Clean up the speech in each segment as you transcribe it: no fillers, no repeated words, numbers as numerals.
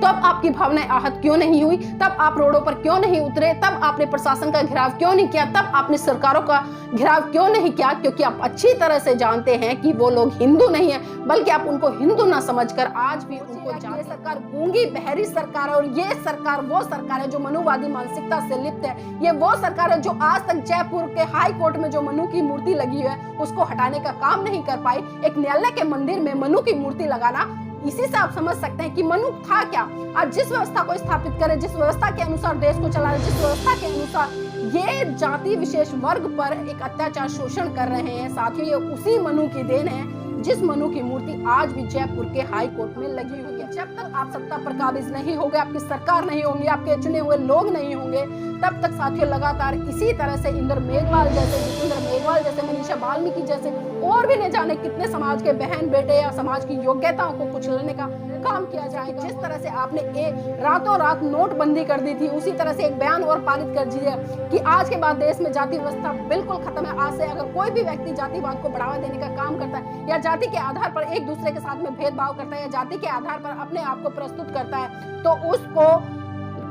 तब आपकी भावनाएं आहत क्यों नहीं हुई? तब आप रोडों पर क्यों नहीं उतरे? तब आपने प्रशासन का घेराव क्यों नहीं किया? तब आपने सरकारों का घेराव क्यों नहीं किया? क्योंकि आप अच्छी तरह से जानते हैं कि वो लोग हिंदू नहीं है, बल्कि आप उनको हिंदू ना समझकर आज भी उनको ये सरकार गूंगी बहरी सरकार है। और ये सरकार वो सरकार है जो मनुवादी मानसिकता से लिप्त है। ये वो सरकार है जो आज तक जयपुर के हाई कोर्ट में जो मनु की मूर्ति लगी है उसको हटाने का काम नहीं कर पाई। एक न्यायालय के मंदिर में मनु की मूर्ति लगाना, इसी से आप समझ सकते हैं कि मनु था क्या। आज जिस व्यवस्था को स्थापित करे, जिस व्यवस्था के अनुसार देश को चला रहे, जिस व्यवस्था के अनुसार ये जाति विशेष वर्ग पर एक अत्याचार शोषण कर रहे हैं, साथियों ये उसी मनु की देन है जिस मनु की मूर्ति आज भी जयपुर के हाई कोर्ट में लगी हुई है। जब तक आप सत्ता पर काबिज नहीं होंगे, आपकी सरकार नहीं होगी, आपके चुने हुए लोग नहीं होंगे, तब तक साथियों लगातार इसी तरह से इंद्र मेघवाल जैसे, जितेंद्र मेघवाल जैसे, मनीषा वाल्मीकि जैसे और भी न जाने कितने समाज के बहन बेटे या समाज की योग्यताओं को कुचलने का काम किया जाएगा। जिस तरह से आपने रातों रात नोटबंदी कर दी थी, उसी तरह से एक बयान और पारित कर दिया कि आज के बाद देश में जाति व्यवस्था बिल्कुल खत्म है। आज से अगर कोई भी व्यक्ति जातिवाद को बढ़ावा देने का काम करता है या जाति के आधार पर एक दूसरे के साथ में भेदभाव करता है या जाति के आधार पर अपने आप को प्रस्तुत करता है, तो उसको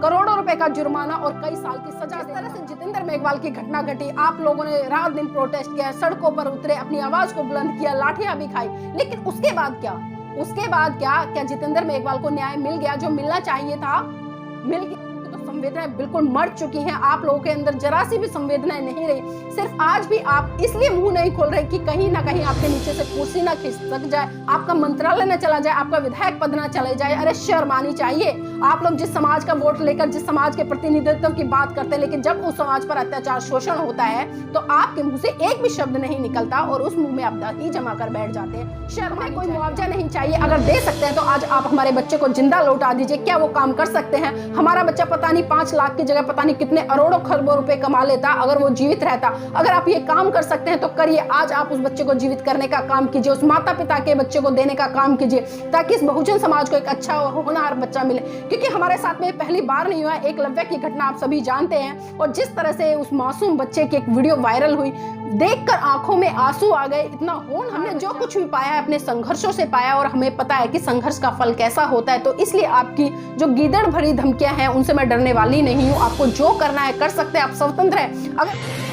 करोड़ों रुपए का जुर्माना और कई साल की सजा। इस तरह से जितेंद्र मेघवाल की घटना घटी, आप लोगों ने रात दिन प्रोटेस्ट किया, सड़कों पर उतरे, अपनी आवाज को बुलंद किया, लाठियां भी खाई, लेकिन उसके बाद क्या? उसके बाद क्या जितेंद्र मेघवाल को न्याय मिल गया जो मिलना चाहिए था? मिल गया? तो संवेदनाएं बिल्कुल मर चुकी हैं। आप लोगों के अंदर जरा सी भी संवेदनाएं नहीं रही। सिर्फ आज भी आप इसलिए मुंह नहीं खोल रहे कि कहीं ना कहीं आपके नीचे से कुर्सी ना खिसक जाए, आपका मंत्रालय न चला जाए, आपका विधायक पद ना चले जाए। अरे शर्म आनी चाहिए। आप लोग जिस समाज का वोट लेकर जिस समाज के प्रतिनिधित्व की बात करते हैं, लेकिन जब उस समाज पर अत्याचार शोषण होता है तो आपके मुंह से एक भी शब्द नहीं निकलता और उस मुंह में आप दांत जमा कर बैठ जाते हैं। शर्म है, कोई मुआवजा नहीं चाहिए। अगर दे सकते हैं तो आज आप हमारे बच्चे को जिंदा लौटा दीजिए। क्या वो काम कर सकते हैं? हमारा बच्चा पता नहीं 5 लाख की जगह पता नहीं कितने अरबों खरबों रुपए कमा लेता अगर वो जीवित रहता। अगर आप ये काम कर सकते हैं तो करिए। आज आप उस बच्चे को जीवित करने का काम कीजिए, उस माता पिता के बच्चे को देने का काम कीजिए, ताकि इस बहुजन समाज को एक अच्छा होनहार बच्चा मिले। क्योंकि हमारे साथ में पहली बार नहीं हुआ। एकलव्य की घटना आप सभी जानते हैं, और जिस तरह से उस मासूम बच्चे की एक वीडियो वायरल हुई, देखकर आंखों में आंसू आ गए। इतना होन हमने जो कुछ भी पाया है अपने संघर्षों से पाया, और हमें पता है कि संघर्ष का फल कैसा होता है। तो इसलिए आपकी जो गीदड़ भरी धमकियां हैं उनसे मैं डरने वाली नहीं हूं। आपको जो करना है कर सकते हैं, आप स्वतंत्र हैं। अगर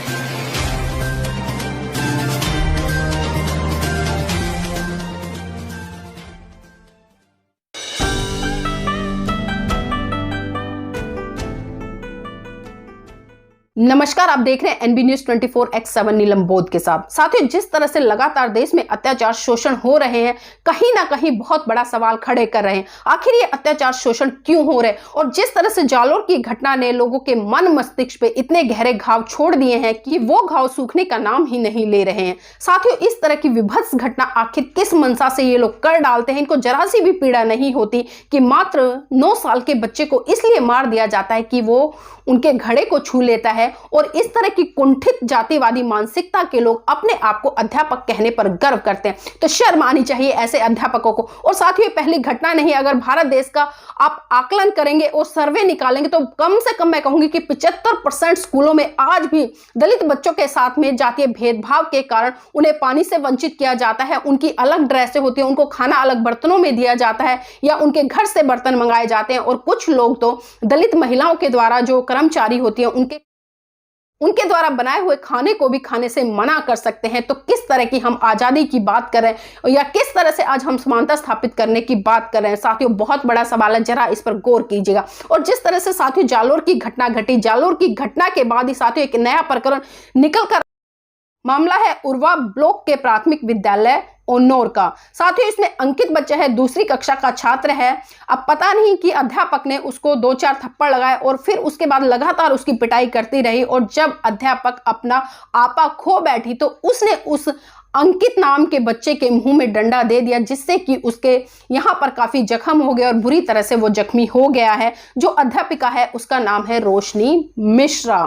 नमस्कार, आप देख रहे हैं एनबी न्यूज 24x7 नीलम बोध के साथ। साथियों, जिस तरह से लगातार देश में अत्याचार शोषण हो रहे हैं, कहीं ना कहीं बहुत बड़ा सवाल खड़े कर रहे हैं। आखिर ये अत्याचार शोषण क्यों हो रहे हैं? और जिस तरह से जालोर की घटना ने लोगों के मन मस्तिष्क पे इतने गहरे घाव छोड़ दिए हैं कि वो घाव सूखने का नाम ही नहीं ले रहे हैं। साथियों, इस तरह की विभत्स घटना आखिर किस मंशा से ये लोग कर डालते हैं? इनको जरा सी भी पीड़ा नहीं होती कि मात्र 9 साल के बच्चे को इसलिए मार दिया जाता है कि वो उनके घड़े को छू लेता है। और इस तरह की कुंठित जातिवादी मानसिकता के लोग अपने आप को अध्यापक कहने पर गर्व करते हैं। तो शर्म आनी चाहिए ऐसे अध्यापकों को। और साथ ही पहली घटना नहीं, अगर भारत देश का आप आकलन करेंगे और सर्वे निकालेंगे तो कम से कम मैं कहूंगी कि 75% स्कूलों में आज भी दलित बच्चों के साथ में जातीय भेदभाव के कारण उन्हें पानी से वंचित किया जाता है। उनकी अलग ड्रेसें होती हैं, उनको खाना अलग बर्तनों में दिया जाता है या उनके घर से बर्तन मंगाए जाते हैं। और कुछ लोग तो दलित महिलाओं के द्वारा जो कर्मचारी होती है उनके द्वारा बनाए हुए खाने को भी खाने से मना कर सकते हैं। तो किस तरह की हम आजादी की बात कर रहे हैं या किस तरह से आज हम समानता स्थापित करने की बात कर रहे हैं? साथियों, बहुत बड़ा सवाल है, जरा इस पर गौर कीजिएगा। और जिस तरह से साथियों जालोर की घटना घटी, जालोर की घटना के बाद ही साथियों एक नया प्रकरण निकल कर मामला है उर्वा ब्लॉक के प्राथमिक विद्यालय ओन्नौर का। साथियों, इसमें अंकित बच्चा है, दूसरी कक्षा का छात्र है। अब पता नहीं कि अध्यापक ने उसको 2-4 थप्पड़ लगाए और फिर उसके बाद लगातार उसकी पिटाई करती रही। और जब अध्यापक अपना आपा खो बैठी तो उसने उस अंकित नाम के बच्चे के मुंह में डंडा दे दिया, जिससे कि उसके यहां पर काफी जख्म हो गया और बुरी तरह से वो जख्मी हो गया है। जो अध्यापिका है उसका नाम है रोशनी मिश्रा।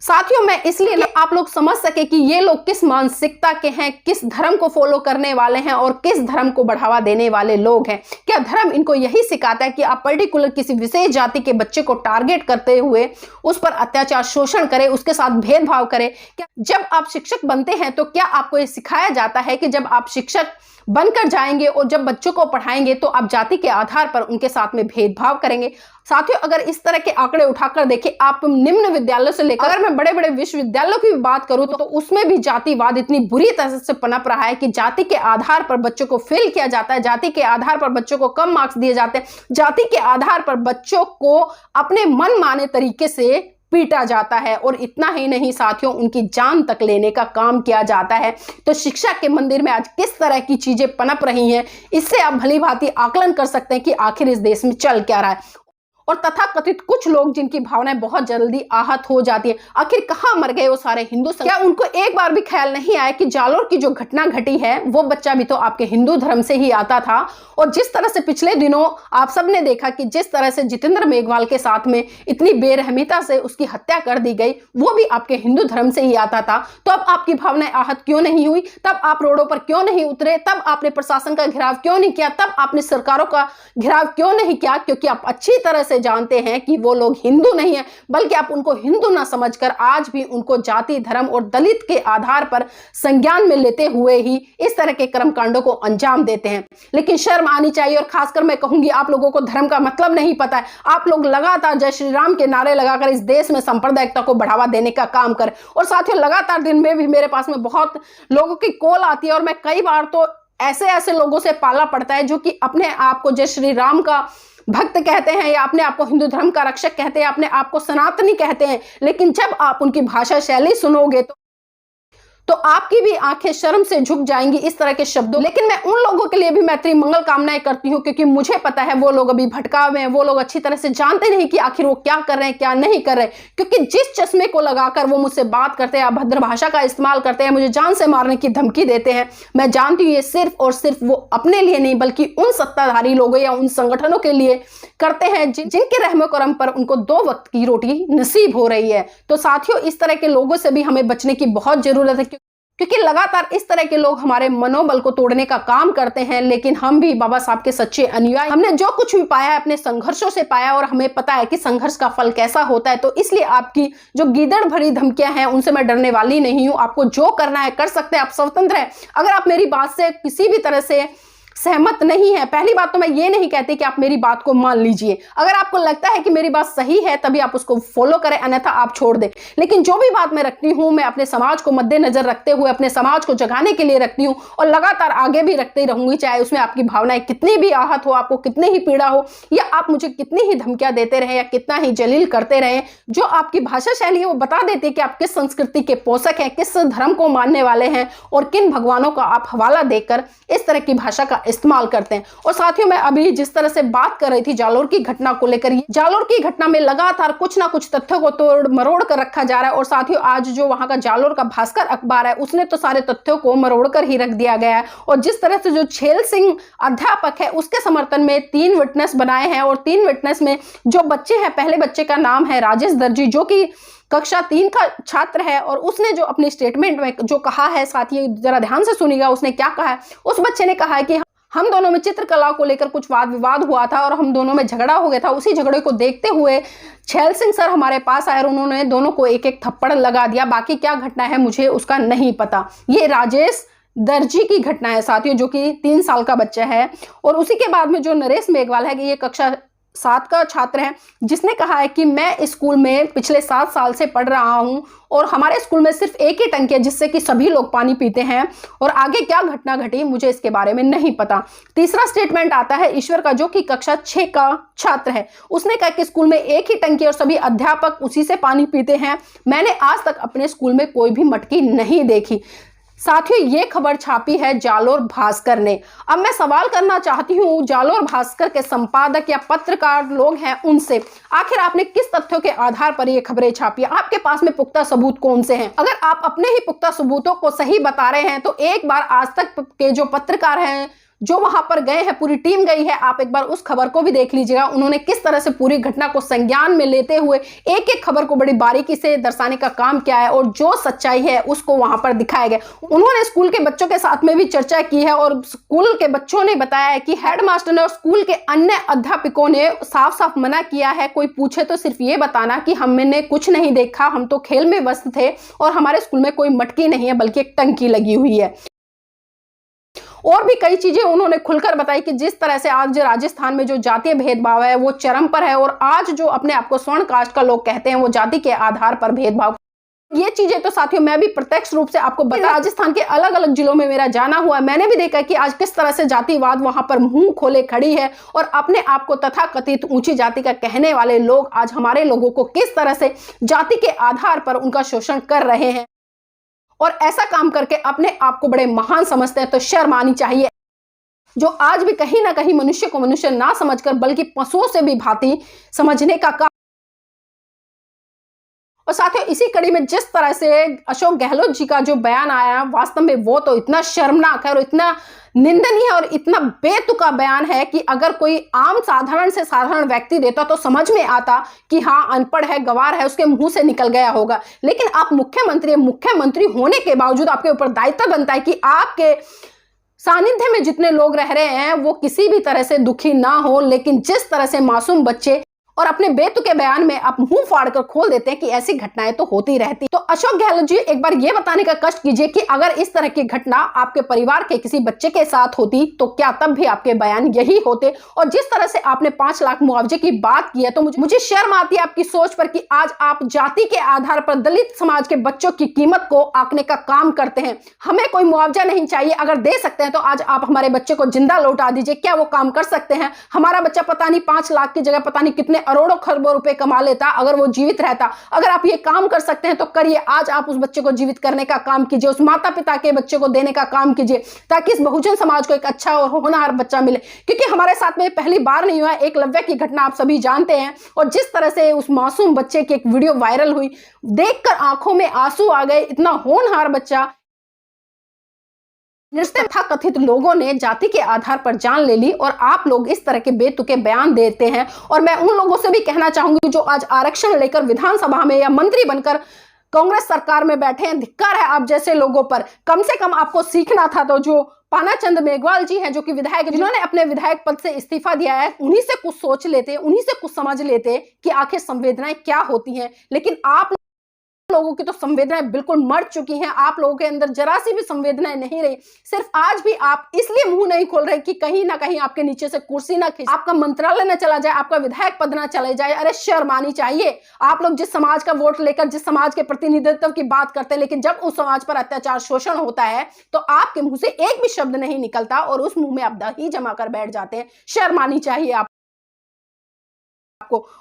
साथियों, मैं इसलिए आप लोग समझ सके कि ये लोग किस मानसिकता के हैं, किस धर्म को फॉलो करने वाले हैं और किस धर्म को बढ़ावा देने वाले लोग हैं। क्या धर्म इनको यही सिखाता है कि आप पर्टिकुलर किसी विशेष जाति के बच्चे को टारगेट करते हुए उस पर अत्याचार शोषण करें, उसके साथ भेदभाव करें? क्या जब आप शिक्षक बनते हैं तो क्या आपको ये सिखाया जाता है कि जब आप शिक्षक बनकर जाएंगे और जब बच्चों को पढ़ाएंगे तो आप जाति के आधार पर उनके साथ में भेदभाव करेंगे। साथियों, अगर इस तरह के आंकड़े उठाकर देखें, आप निम्न विद्यालयों से लेकर अगर मैं बड़े बड़े विश्वविद्यालयों की भी बात करूं तो उसमें भी जातिवाद इतनी बुरी तरह से पनप रहा है कि जाति के आधार पर बच्चों को फेल किया जाता है, जाति के आधार पर बच्चों को कम मार्क्स दिए जाते हैं, जाति के आधार पर बच्चों को अपने मन माने तरीके से पीटा जाता है। और इतना ही नहीं साथियों, उनकी जान तक लेने का काम किया जाता है। तो शिक्षा के मंदिर में आज किस तरह की चीजें पनप रही हैं, इससे आप भली भांति आकलन कर सकते हैं कि आखिर इस देश में चल क्या रहा है। और तथाकथित कुछ लोग जिनकी भावनाएं बहुत जल्दी आहत हो जाती है, आखिर कहां मर गए वो सारे हिंदू? क्या उनको एक बार भी ख्याल नहीं आया कि जालोर की जो घटना घटी है वो बच्चा भी तो आपके हिंदू धर्म से ही आता था? और जिस तरह से पिछले दिनों आप सबने देखा कि जिस तरह से जितेंद्र मेघवाल के साथ में इतनी बेरहमीता से उसकी हत्या कर दी गई, वो भी आपके हिंदू धर्म से ही आता था। तो अब आपकी भावनाएं आहत क्यों नहीं हुई? तब आप रोडों पर क्यों नहीं उतरे? तब आपने प्रशासन का घेराव क्यों नहीं किया? तब आपने सरकारों का घेराव क्यों नहीं किया? क्योंकि आप अच्छी तरह से जानते हैं कि वो लोग हिंदू नहीं है, बल्कि आप उनको हिंदू ना समझकर आज भी उनको जाति, धर्म और दलित के आधार पर संज्ञान में लेते हुए ही इस तरह के कर्मकांडों को अंजाम देते हैं। लेकिन शर्म आनी चाहिए। और खासकर मैं कहूंगी, आप लोगों को धर्म का मतलब नहीं पता है। आप लोग लगातार जय श्री राम के नारे लगाकर इस देश में सांप्रदायिकता को बढ़ावा देने का काम कर। और साथियों, लगातार दिन में भी मेरे पास में बहुत लोगों की कॉल आती है और मैं कई बार तो ऐसे लोगों से पाला पड़ता है जो कि अपने आप को जय श्री राम का भक्त कहते हैं या अपने आप को हिंदू धर्म का रक्षक कहते हैं, अपने आप को सनातनी कहते हैं, लेकिन जब आप उनकी भाषा शैली सुनोगे तो आपकी भी आंखें शर्म से झुक जाएंगी इस तरह के शब्दों। लेकिन मैं उन लोगों के लिए भी मैत्री मंगल कामनाएं करती हूं, क्योंकि मुझे पता है वो लोग अभी भटकाव में हैं, वो लोग अच्छी तरह से जानते नहीं कि आखिर वो क्या कर रहे हैं, क्या नहीं कर रहे। क्योंकि जिस चश्मे को लगाकर वो मुझसे बात करते हैं, अभद्र भाषा का इस्तेमाल करते हैं, मुझे जान से मारने की धमकी देते हैं, मैं जानती हूँ ये सिर्फ और सिर्फ वो अपने लिए नहीं बल्कि उन सत्ताधारी लोगों या उन संगठनों के लिए करते हैं जिनके रहमो करम पर उनको 2 वक्त की रोटी नसीब हो रही है। तो साथियों, इस तरह के लोगों से भी हमें बचने की बहुत जरूरत है, क्योंकि लगातार इस तरह के लोग हमारे मनोबल को तोड़ने का काम करते हैं। लेकिन हम भी बाबा साहब के सच्चे अनुयायी, हमने जो कुछ भी पाया है अपने संघर्षों से पाया और हमें पता है कि संघर्ष का फल कैसा होता है। तो इसलिए आपकी जो गीदड़ भरी धमकियां हैं उनसे मैं डरने वाली नहीं हूं। आपको जो करना है कर सकते हैं, आप स्वतंत्र हैं। अगर आप मेरी बात से किसी भी तरह से सहमत नहीं है, पहली बात तो मैं ये नहीं कहती कि आप मेरी बात को मान लीजिए। अगर आपको लगता है कि मेरी बात सही है तभी आप उसको फॉलो करें, अन्यथा आप छोड़ दें। लेकिन जो भी बात मैं रखती हूं, मैं अपने समाज को मद्देनजर रखते हुए अपने समाज को जगाने के लिए रखती हूं और लगातार आगे भी रखती रहूंगी, चाहे उसमें आपकी भावनाएं कितनी भी आहत हो, आपको कितनी ही पीड़ा हो, या आप मुझे कितनी ही धमकियां देते रहे या कितना ही जलील करते रहे। जो आपकी भाषा शैली है वो बता देती है कि आप किस संस्कृति के पोषक हैं, किस धर्म को मानने वाले हैं और किन भगवानों का आप हवाला देकर इस तरह की भाषा का इस्तेमाल करते हैं। और साथियों, मैं अभी जिस तरह से बात कर रही थी जालोर की घटना को लेकर, जालोर की घटना में लगातार कुछ ना कुछ तथ्यों को तोड़ मरोड़ कर रखा जा रहा है। और साथियों, आज जो वहां का जालोर का भास्कर अखबार है उसने तो सारे तथ्यों को मरोड़ कर ही रख दिया गया है। और जिस तरह से जो छेल सिंह अध्यापक है उसके समर्थन में 3 विटनेस बनाए हैं और 3 विटनेस में जो बच्चे हैं, पहले बच्चे का नाम है राजेश दर्जी जो कि कक्षा 3 का छात्र है। और उसने जो अपनी स्टेटमेंट में जो कहा है, साथियों जरा ध्यान से सुनिएगा उसने क्या कहा है। उस बच्चे ने कहा है कि हम दोनों में चित्रकला को लेकर कुछ वाद विवाद हुआ था और हम दोनों में झगड़ा हो गया था। उसी झगड़े को देखते हुए छैल सिंह सर हमारे पास आए और उन्होंने दोनों को एक एक थप्पड़ लगा दिया। बाकी क्या घटना है मुझे उसका नहीं पता। ये राजेश दर्जी की घटना है साथियों, जो कि 3 साल का बच्चा है। और उसी के बाद में जो नरेश मेघवाल है कि ये कक्षा 7 का छात्र है, जिसने कहा है कि मैं इस स्कूल में पिछले 7 साल से पढ़ रहा हूं और हमारे स्कूल में सिर्फ एक ही टंकी है जिससे कि सभी लोग पानी पीते हैं और आगे क्या घटना घटी मुझे इसके बारे में नहीं पता। तीसरा स्टेटमेंट आता है ईश्वर का, जो कि कक्षा 6 का छात्र है। उसने कहा कि स्कूल में एक ही टंकी और सभी अध्यापक उसी से पानी पीते हैं। मैंने आज तक अपने स्कूल में कोई भी मटकी नहीं देखी। साथियों, ये खबर छापी है जालोर भास्कर ने। अब मैं सवाल करना चाहती हूँ जालोर भास्कर के संपादक या पत्रकार लोग हैं उनसे, आखिर आपने किस तथ्यों के आधार पर ये खबरें छापी? आपके पास में पुख्ता सबूत कौन से हैं? अगर आप अपने ही पुख्ता सबूतों को सही बता रहे हैं तो एक बार आज तक के जो पत्रकार हैं जो वहां पर गए हैं, पूरी टीम गई है, आप एक बार उस खबर को भी देख लीजिएगा। उन्होंने किस तरह से पूरी घटना को संज्ञान में लेते हुए एक एक खबर को बड़ी बारीकी से दर्शाने का काम किया है और जो सच्चाई है उसको वहां पर दिखाया गया। उन्होंने स्कूल के बच्चों के साथ में भी चर्चा की है और स्कूल के बच्चों ने बताया है कि हेडमास्टर ने और स्कूल के अन्य अध्यापकों ने साफ साफ मना किया है, कोई पूछे तो सिर्फ ये बताना कि हमने कुछ नहीं देखा, हम तो खेल में व्यस्त थे और हमारे स्कूल में कोई मटकी नहीं है बल्कि एक टंकी लगी हुई है। और भी कई चीजें उन्होंने खुलकर बताई कि जिस तरह से आज राजस्थान में जो जातीय भेदभाव है वो चरम पर है, और आज जो अपने आप को स्वर्ण कास्ट का लोग कहते हैं वो जाति के आधार पर भेदभाव। ये चीजें तो साथियों मैं भी प्रत्यक्ष रूप से आपको बता, राजस्थान के अलग अलग जिलों में मेरा जाना हुआ है, मैंने भी देखा कि आज किस तरह से जातिवाद वहां पर मुंह खोले खड़ी है, और अपने आप को तथाकथित ऊंची जाति का कहने वाले लोग आज हमारे लोगों को किस तरह से जाति के आधार पर उनका शोषण कर रहे हैं, और ऐसा काम करके अपने आप को बड़े महान समझते हैं। तो शर्म आनी चाहिए, जो आज भी कहीं ना कहीं मनुष्य को मनुष्य ना समझकर बल्कि पशुओं से भी भांति समझने का काम। और साथियों इसी कड़ी में जिस तरह से अशोक गहलोत जी का जो बयान आया, वास्तव में वो तो इतना शर्मनाक है और इतना निंदनीय और इतना बेतुका बयान है कि अगर कोई आम साधारण से साधारण व्यक्ति देता तो समझ में आता कि हाँ अनपढ़ है, गंवार है, उसके मुंह से निकल गया होगा। लेकिन आप मुख्यमंत्री होने के बावजूद आपके ऊपर दायित्व बनता है कि आपके सानिध्य में जितने लोग रह रहे हैं वो किसी भी तरह से दुखी ना हो। लेकिन जिस तरह से मासूम बच्चे और अपने बेतुके बयान में आप मुंह फाड़कर खोल देते हैं कि ऐसी घटनाएं तो होती रहती। तो अशोक गहलोत जी एक बार ये बताने का कष्ट कीजिए कि अगर इस तरह की घटना आपके परिवार के किसी बच्चे के साथ होती तो क्या तब भी आपके बयान यही होते। और जिस तरह से आपने 5 लाख मुआवजे की बात की है तो मुझे शर्म आती है आपकी सोच पर कि आज आप जाति के आधार पर दलित समाज के बच्चों की कीमत को आंकने का काम करते हैं। हमें कोई मुआवजा नहीं चाहिए, अगर दे सकते हैं तो आज आप हमारे बच्चे को जिंदा लौटा दीजिए। क्या वो काम कर सकते हैं? हमारा बच्चा पता नहीं 5 लाख की जगह पता नहीं कितने अरबों खरबों रुपए कमा लेता अगर वो जीवित रहता। अगर आप ये काम कर सकते हैं तो करिए। आज आप उस बच्चे को जीवित करने का काम कीजिए, उस माता पिता के बच्चे को देने का काम कीजिए, ताकि इस बहुजन समाज को एक अच्छा और होनहार बच्चा मिले। क्योंकि हमारे साथ में पहली बार नहीं हुआ, एकलव्य की घटना आप सभी जानते हैं, और जिस तरह से उस मासूम बच्चे की एक वीडियो वायरल हुई, देखकर आंखों में आंसू आ गए। इतना होनहार बच्चा, तथाकथित लोगों ने जाति के आधार पर जान ले ली, और आप लोग इस तरह के बेतुके बयान देते हैं। और मैं उन लोगों से भी कहना चाहूंगी जो आज आरक्षण लेकर विधानसभा में या मंत्री बनकर कांग्रेस सरकार में बैठे हैं, धिक्कार है आप जैसे लोगों पर। कम से कम आपको सीखना था। तो जो पानाचंद मेघवाल जी हैं जो कि विधायक, जिन्होंने अपने विधायक पद से इस्तीफा दिया है, उन्हीं से कुछ सोच लेते, उन्हीं से कुछ समझ लेते कि आखिर संवेदनाएं क्या होती हैं। लेकिन आप लोगों की तो संवेदनाएं बिल्कुल मर चुकी हैं। आप लोगों के अंदर जरा सी भी संवेदनाएं नहीं रही। सिर्फ आज भी आप इसलिए मुंह नहीं खोल रहे कि कहीं ना कहीं आपके नीचे से कुर्सी ना खींच, आपका मंत्रालय ना चला जाए, आपका विधायक पद ना चले जाए। अरे शर्म आनी चाहिए। आप लोग जिस समाज का वोट लेकर जिस समाज के प्रतिनिधित्व की बात करते हैं, लेकिन जब उस समाज पर अत्याचार शोषण होता है तो आपके मुंह से एक भी शब्द नहीं निकलता, और उस मुंह में आप दही जमा कर बैठ जाते हैं। शर्म आनी चाहिए आपको।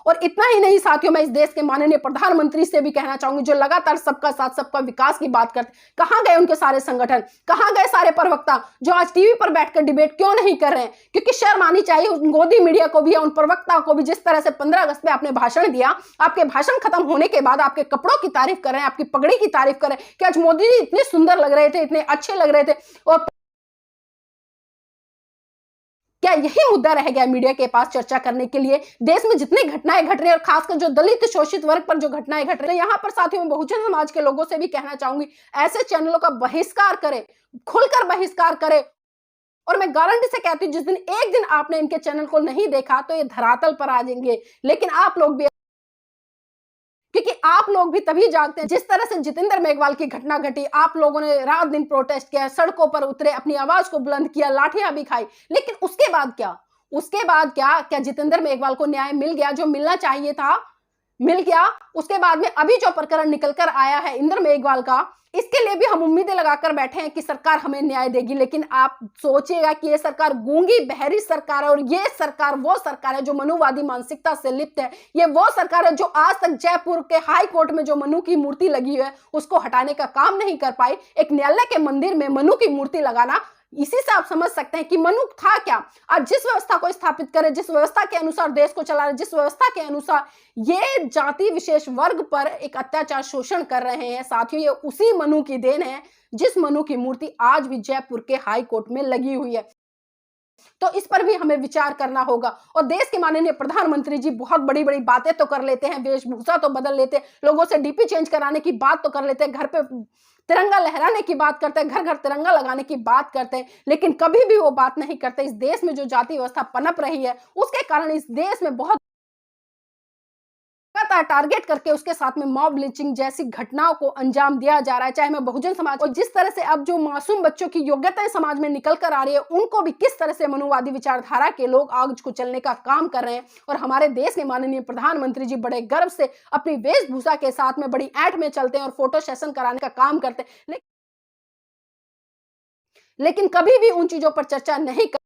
और इतना ही नहीं साथियों, मैं इस देश के माननीय प्रधानमंत्री से भी कहना चाहूंगी, जो लगातार सबका साथ सबका विकास की बात करते, कहां गए उनके सारे संगठन, कहां गए सारे प्रवक्ता जो आज टीवी पर बैठकर डिबेट क्यों नहीं कर रहे हैं? क्योंकि शर्म आनी चाहिए उन गोदी मीडिया को भी, उन प्रवक्ताओं को भी। जिस तरह से 15 अगस्त में आपने भाषण दिया, आपके भाषण खत्म होने के बाद आपके कपड़ों की तारीफ कर रहे हैं, आपकी पगड़ी की तारीफ कर रहे हैं कि आज मोदी जी इतने सुंदर लग रहे थे, इतने अच्छे लग रहे थे। और क्या यही मुद्दा रह गया मीडिया के पास चर्चा करने के लिए? देश में जितनी घटनाएं घट रही है, और खासकर जो दलित शोषित वर्ग पर जो घटनाएं घट रही है, यहां पर साथियों में बहुजन समाज के लोगों से भी कहना चाहूंगी, ऐसे चैनलों का बहिष्कार करें, खुलकर बहिष्कार करें। और मैं गारंटी से कहती हूं, जिस दिन एक दिन आपने इनके चैनल को नहीं देखा तो ये धरातल पर आ जाएंगे। लेकिन आप लोग भी, क्योंकि आप लोग भी तभी जागते हैं। जिस तरह से जितेंद्र मेघवाल की घटना घटी, आप लोगों ने रात दिन प्रोटेस्ट किया, सड़कों पर उतरे, अपनी आवाज को बुलंद किया, लाठियां भी खाई। लेकिन उसके बाद क्या? क्या जितेंद्र मेघवाल को न्याय मिल गया? जो मिलना चाहिए था मिल गया। उसके बाद में अभी जो प्रकरण निकलकर आया है इंद्र मेघवाल का, इसके लिए भी हम उम्मीदें लगाकर बैठे हैं कि सरकार हमें न्याय देगी। लेकिन आप सोचिएगा कि ये सरकार गूंगी बहरी सरकार है, और ये सरकार वो सरकार है जो मनुवादी मानसिकता से लिप्त है। ये वो सरकार है जो आज तक जयपुर के हाई कोर्ट में जो मनु की मूर्ति लगी है उसको हटाने का काम नहीं कर पाई। एक न्यायालय के मंदिर में मनु की मूर्ति लगाना, इसी से आप समझ सकते हैं कि मनु था क्या। आज जिस व्यवस्था को स्थापित करे, जिस व्यवस्था के अनुसार देश को चला रहे, जिस व्यवस्था के अनुसार ये जाति विशेष वर्ग पर एक अत्याचार शोषण कर रहे हैं, साथियों ये उसी मनु की देन है जिस मनु की मूर्ति आज भी जयपुर के हाई कोर्ट में लगी हुई है। तो इस पर भी हमें विचार करना होगा। और देश के माननीय प्रधानमंत्री जी बहुत बड़ी बड़ी बातें तो कर लेते हैं, वेशभूषा तो बदल लेते हैं, लोगों से डीपी चेंज कराने की बात तो कर लेते हैं, घर पे तिरंगा लहराने की बात करते हैं, घर घर तिरंगा लगाने की बात करते हैं, लेकिन कभी भी वो बात नहीं करते इस देश में जो जाति व्यवस्था पनप रही है उसके कारण इस देश में बहुत लगातार टारगेट करके उसके साथ में मॉब लिंचिंग जैसी घटनाओं को अंजाम दिया जा रहा है, चाहे मैं बहुजन समाज, और जिस तरह से अब जो मासूम बच्चों की योग्यताएं समाज में निकल कर आ रही है, उनको भी किस तरह से मनुवादी विचारधारा के लोग आग कुचलने का काम कर रहे हैं। और हमारे देश के माननीय प्रधानमंत्री जी बड़े गर्व से अपनी वेशभूषा के साथ में बड़ी ऐंठ में चलते हैं और फोटो सेशन कराने का काम करते हैं, लेकिन कभी भी उन चीजों पर चर्चा नहीं कर।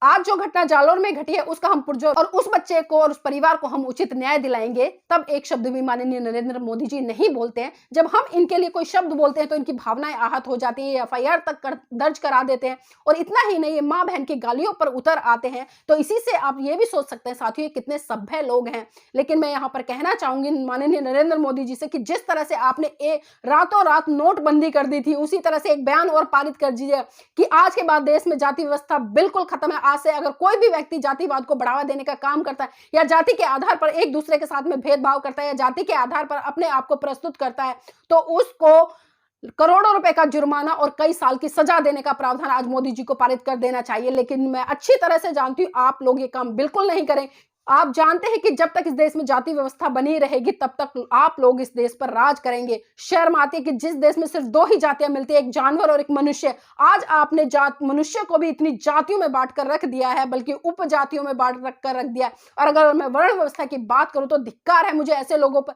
आज जो घटना जालोर में घटी है उसका हम पुरजोर, और उस बच्चे को और उस परिवार को हम उचित न्याय दिलाएंगे। तब एक शब्द भी माननीय नरेंद्र मोदी जी नहीं बोलते हैं। जब हम इनके लिए कोई शब्द बोलते हैं तो इनकी भावनाएं आहत हो जाती है, एफआईआर तक दर्ज करा देते हैं। और इतना ही नहीं, माँ बहन की गालियों पर उतर आते हैं। तो इसी से आप ये भी सोच सकते हैं साथियों, ये कितने सभ्य लोग हैं। लेकिन मैं यहाँ पर कहना चाहूंगी माननीय नरेंद्र मोदी जी से कि जिस तरह से आपने रातों रात नोटबंदी कर दी थी, उसी तरह से एक बयान और पारित कर दीजिए कि आज के बाद देश में जाति व्यवस्था बिल्कुल खत्म है। आज से अगर कोई भी व्यक्ति जातिवाद को बढ़ावा देने का काम करता है, या जाति के आधार पर एक दूसरे के साथ में भेदभाव करता है, या जाति के आधार पर अपने आप को प्रस्तुत करता है, तो उसको करोड़ों रुपए का जुर्माना और कई साल की सजा देने का प्रावधान आज मोदी जी को पारित कर देना चाहिए। लेकिन मैं अच्छी तरह से जानती हूं आप लोग ये काम बिल्कुल नहीं करें। आप जानते हैं कि जब तक इस देश में जाति व्यवस्था बनी रहेगी तब तक आप लोग इस देश पर राज करेंगे। शर्म आती है कि जिस देश में सिर्फ दो ही जातियां मिलती है, एक जानवर और एक मनुष्य, आज आपने मनुष्य को भी इतनी जातियों में बांट कर रख दिया है, बल्कि उपजातियों में बांट कर रख दिया है। और अगर मैं वर्ण व्यवस्था की बात करूं तो धिक्कार है मुझे ऐसे लोगों पर,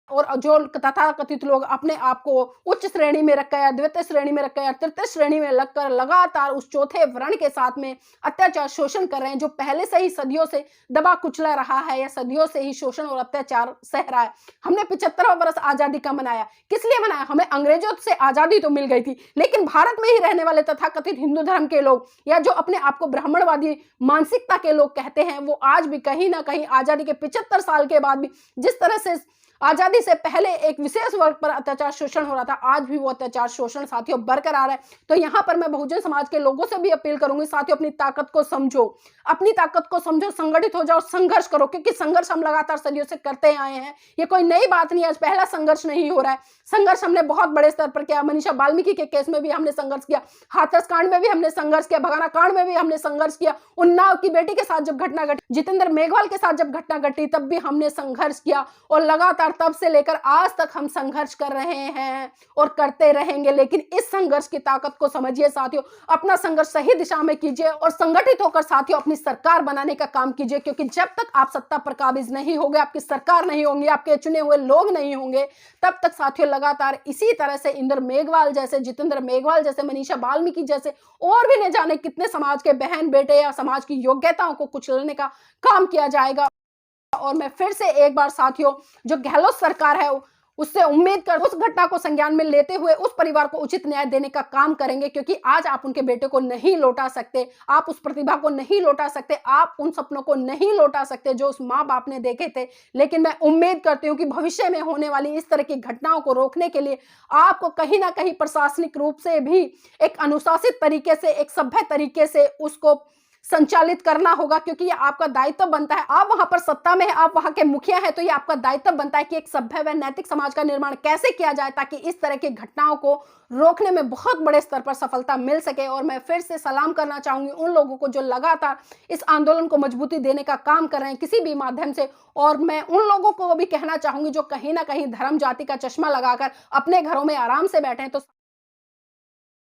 और जो तथाकथित लोग अपने आप को उच्च श्रेणी में रखकर या द्वितीय श्रेणी में रखकर या तृतीय श्रेणी में लगकर लगातार उस चौथे वर्ण के साथ में अत्याचार शोषण कर रहे हैं, जो पहले से ही सदियों से दबा कुचला रहा है या सदियों से ही शोषण और अत्याचार सह रहा है। हमने 75वां वर्ष आजादी का मनाया, किस लिए मनाया? हमें अंग्रेजों से आजादी तो मिल गई थी, लेकिन भारत में ही रहने वाले तथाकथित हिंदू धर्म के लोग या जो अपने आप को ब्राह्मणवादी मानसिकता के लोग कहते हैं, वो आज भी कहीं ना कहीं आजादी के 75 साल के बाद भी जिस तरह से आजादी से पहले एक विशेष वर्ग पर अत्याचार शोषण हो रहा था, आज भी वो अत्याचार शोषण साथियों बरकरार है। तो यहाँ पर मैं बहुजन समाज के लोगों से भी अपील करूंगी, साथियों अपनी ताकत को समझो, अपनी ताकत को समझो, संगठित हो जाओ, संघर्ष करो, क्योंकि संघर्ष हम लगातार सदियों से करते आए हैं। ये कोई नई बात नहीं है, आज पहला संघर्ष नहीं हो रहा है। संघर्ष हमने बहुत बड़े स्तर पर किया। मनीषा वाल्मीकि के केस में भी हमने संघर्ष किया, हाथरस कांड में भी हमने संघर्ष किया, भगाना कांड में भी हमने संघर्ष किया, उन्नाव की बेटी के साथ जब घटना घटी, जितेंद्र मेघवाल के साथ जब घटना घटी, तब भी हमने संघर्ष किया। और लगातार तब से लेकर आज तक हम संघर्ष कर रहे हैं और करते रहेंगे। लेकिन इस संघर्ष की ताकत को समझिए साथियों, अपना संघर्ष सही दिशा में कीजिए और संगठित होकर साथियों अपनी सरकार बनाने का काम कीजिए। क्योंकि जब तक आप सत्ता पर काबिज नहीं होंगे, आपकी सरकार नहीं होंगी, आपके चुने हुए लोग नहीं होंगे, तब तक साथियों लगातार इसी तरह से इंद्र मेघवाल जैसे, जितेंद्र मेघवाल जैसे, मनीषा वाल्मीकि जैसे और भी न जाने कितने समाज के बहन बेटे या समाज की योग्यताओं को कुचलने का काम किया जाएगा। और मैं फिर से एक बार साथियों, जो गहलोत सरकार है उससे उम्मीद कर उस घटना को संज्ञान में लेते हुए उस परिवार को उचित न्याय देने का काम करेंगे। क्योंकि आज आप उनके बेटे को नहीं लौटा सकते, आप उस प्रतिभा को नहीं लौटा सकते, आप उन सपनों को नहीं लौटा सकते जो उस माँ बाप ने देखे थे। लेकिन मैं उम्मीद करती हूँ कि भविष्य में होने वाली इस तरह की घटनाओं को रोकने के लिए आपको कहीं ना कहीं प्रशासनिक रूप से भी एक अनुशासित तरीके से, एक सभ्य तरीके से उसको संचालित करना होगा। क्योंकि ये आपका दायित्व बनता है। आप वहां पर सत्ता में है, आप वहां के मुखिया हैं, तो ये आपका दायित्व बनता है कि एक सभ्य व नैतिक समाज का निर्माण कैसे किया जाए ताकि इस तरह की घटनाओं को रोकने में बहुत बड़े स्तर पर सफलता मिल सके। और मैं फिर से सलाम करना चाहूंगी उन लोगों को जो लगातार इस आंदोलन को मजबूती देने का काम कर रहे हैं किसी भी माध्यम से। और मैं उन लोगों को भी कहना चाहूंगी जो कहीं ना कहीं धर्म जाति का चश्मा लगाकर अपने घरों में आराम से बैठे हैं। तो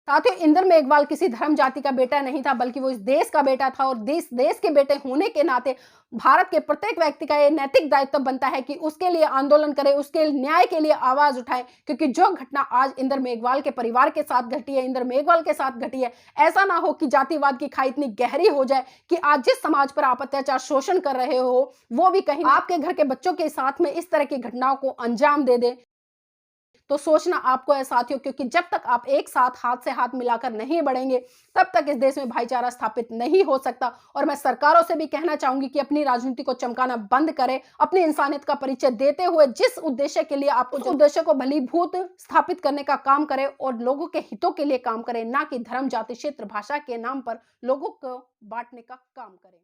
साथियों, इंद्र मेघवाल किसी धर्म जाति का बेटा नहीं था, बल्कि वो इस देश का बेटा था। और देश के बेटे होने के नाते भारत के प्रत्येक व्यक्ति का ये नैतिक दायित्व बनता है कि उसके लिए आंदोलन करे, उसके न्याय के लिए आवाज उठाए। क्योंकि जो घटना आज इंद्र मेघवाल के परिवार के साथ घटी है, इंद्र मेघवाल के साथ घटी है, ऐसा ना हो कि जातिवाद की खाई इतनी गहरी हो जाए कि आज जिस समाज पर आप अत्याचार शोषण कर रहे हो वो भी कहीं आपके घर के बच्चों के साथ में इस तरह की घटनाओं को अंजाम दे दे। तो सोचना आपको है साथियों, क्योंकि जब तक आप एक साथ हाथ से हाथ मिलाकर नहीं बढ़ेंगे तब तक इस देश में भाईचारा स्थापित नहीं हो सकता। और मैं सरकारों से भी कहना चाहूंगी कि अपनी राजनीति को चमकाना बंद करें, अपनी इंसानियत का परिचय देते हुए जिस उद्देश्य के लिए आपको, जो उद्देश्य को भलीभूत स्थापित करने का काम करें और लोगों के हितों के लिए काम करें, ना कि धर्म जाति क्षेत्र भाषा के नाम पर लोगों को बांटने का काम करें।